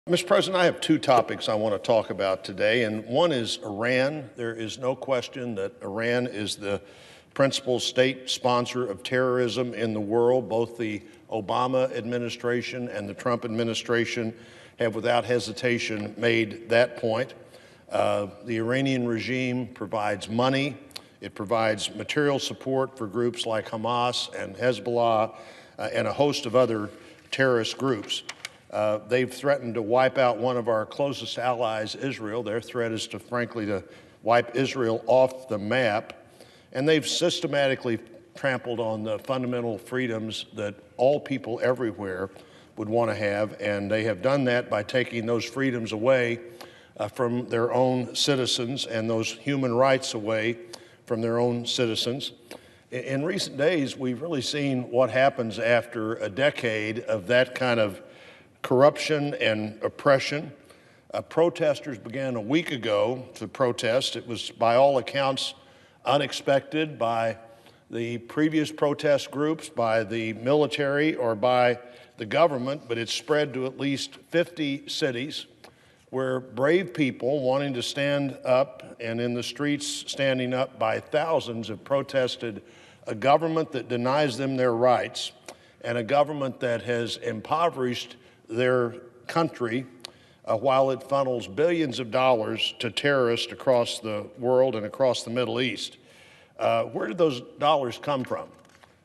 Mr. President, I have two topics I want to talk about today, and one is Iran. There is no question that Iran is the principal state sponsor of terrorism in the world. Both the Obama administration and the Trump administration have without hesitation made that point. The Iranian regime provides money. It provides material support for groups like Hamas and Hezbollah and a host of other terrorist groups. They've threatened to wipe out one of our closest allies, Israel. Their threat is frankly, to wipe Israel off the map. And they've systematically trampled on the fundamental freedoms that all people everywhere would want to have. And they have done that by taking those freedoms away from their own citizens and those human rights away from their own citizens. In recent days, we've really seen what happens after a decade of that kind of corruption and oppression. Protesters began a week ago to protest. It was, by all accounts, unexpected by the previous protest groups, by the military, or by the government, but it spread to at least 50 cities where brave people wanting to stand up and in the streets standing up by thousands have protested a government that denies them their rights and a government that has impoverished their country while it funnels billions of dollars to terrorists across the world and across the Middle East. Where did those dollars come from?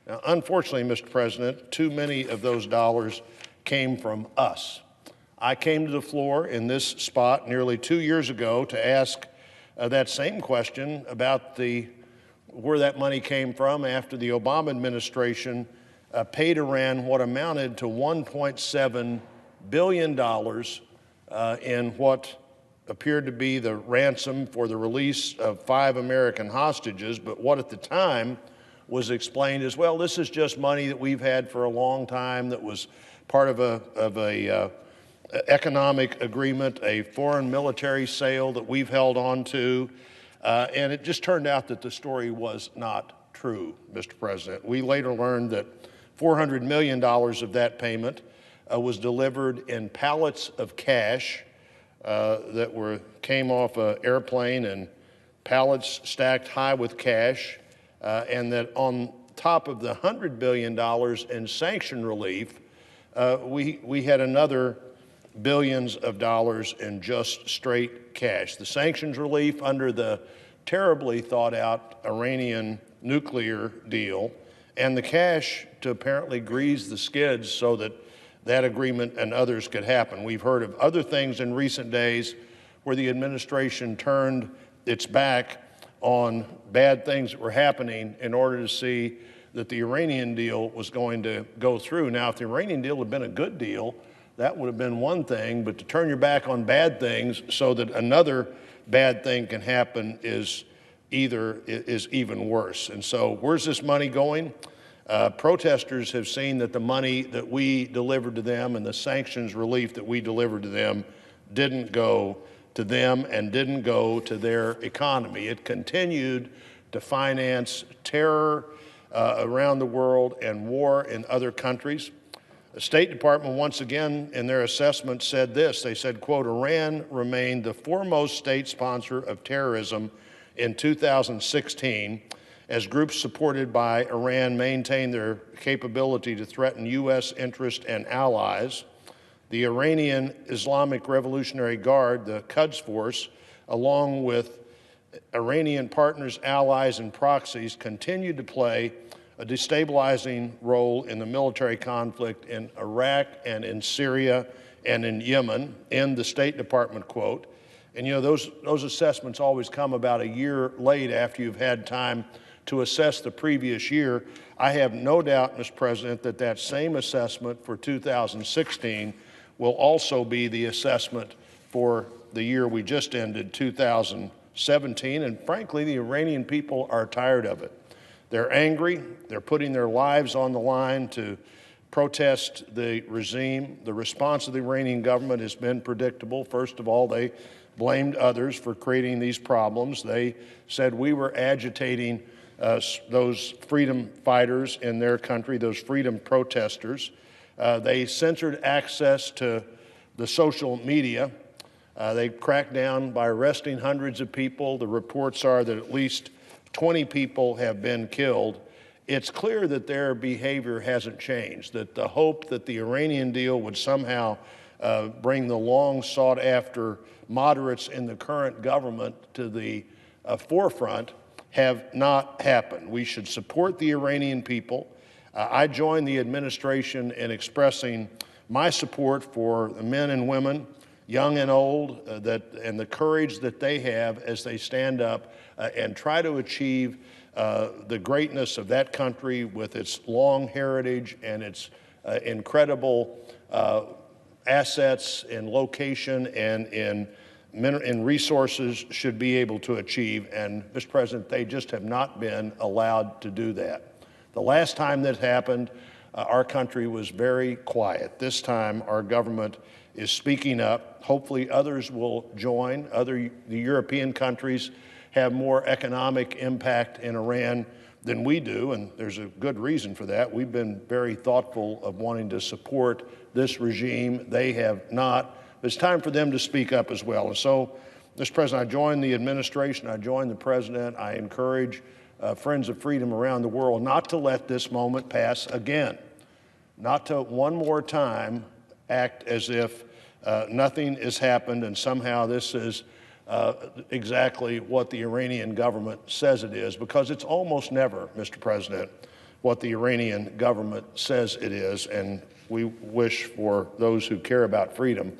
Now, unfortunately, Mr. President, too many of those dollars came from us. I came to the floor in this spot nearly 2 years ago to ask that same question about where that money came from after the Obama administration paid Iran what amounted to $1.7 billion in what appeared to be the ransom for the release of 5 American hostages, but what at the time was explained as, well, this is just money that we've had for a long time that was part of a economic agreement, a foreign military sale that we've held on to, and it just turned out that the story was not true, Mr. President. We later learned that $400 million of that payment was delivered in pallets of cash that came off an airplane, and pallets stacked high with cash, and that on top of the $100 billion in sanction relief, we had another billions of dollars in just straight cash. The sanctions relief under the terribly thought out Iranian nuclear deal, and the cash to apparently grease the skids so that that agreement and others could happen. We've heard of other things in recent days where the administration turned its back on bad things that were happening in order to see that the Iranian deal was going to go through. Now, if the Iranian deal had been a good deal, that would have been one thing, but to turn your back on bad things so that another bad thing can happen is even worse. And so where's this money going? Protesters have seen that the money that we delivered to them and the sanctions relief that we delivered to them didn't go to them and didn't go to their economy. It continued to finance terror around the world and war in other countries. The State Department, once again, in their assessment said this. They said, quote, Iran remained the foremost state sponsor of terrorism in 2016 as groups supported by Iran maintained their capability to threaten U.S. interests and allies. The Iranian Islamic Revolutionary Guard, the Quds Force, along with Iranian partners, allies, and proxies, continued to play a destabilizing role in the military conflict in Iraq and in Syria and in Yemen, in the State Department quote. And you know, those assessments always come about a year late after you've had time to assess the previous year. I have no doubt, Mr. President, that that same assessment for 2016 will also be the assessment for the year we just ended, 2017. And frankly, the Iranian people are tired of it. They're angry. They're putting their lives on the line to protest the regime. The response of the Iranian government has been predictable. First of all, they blamed others for creating these problems. They said we were agitating those freedom fighters in their country, those freedom protesters. They censored access to the social media. They cracked down by arresting hundreds of people. The reports are that at least 20 people have been killed. It's clear that their behavior hasn't changed, that the hope that the Iranian deal would somehow bring the long sought after moderates in the current government to the forefront have not happened. We should support the Iranian people. I join the administration in expressing my support for the men and women, young and old, and the courage that they have as they stand up and try to achieve the greatness of that country with its long heritage and its incredible assets in location and in resources should be able to achieve. And, Mr. President, they just have not been allowed to do that. The last time that happened, our country was very quiet. This time, our government is speaking up. Hopefully, others will join. The European countries have more economic impact in Iran than we do, and there's a good reason for that. We've been very thoughtful of wanting to support this regime. They have not. It's time for them to speak up as well. And so, Mr. President, I join the administration, I join the President, I encourage Friends of Freedom around the world not to let this moment pass again, not to one more time act as if nothing has happened and somehow this is exactly what the Iranian government says it is, because it's almost never, Mr. President, what the Iranian government says it is. And we wish for those who care about freedom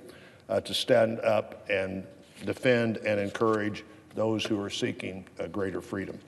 to stand up and defend and encourage those who are seeking greater freedom.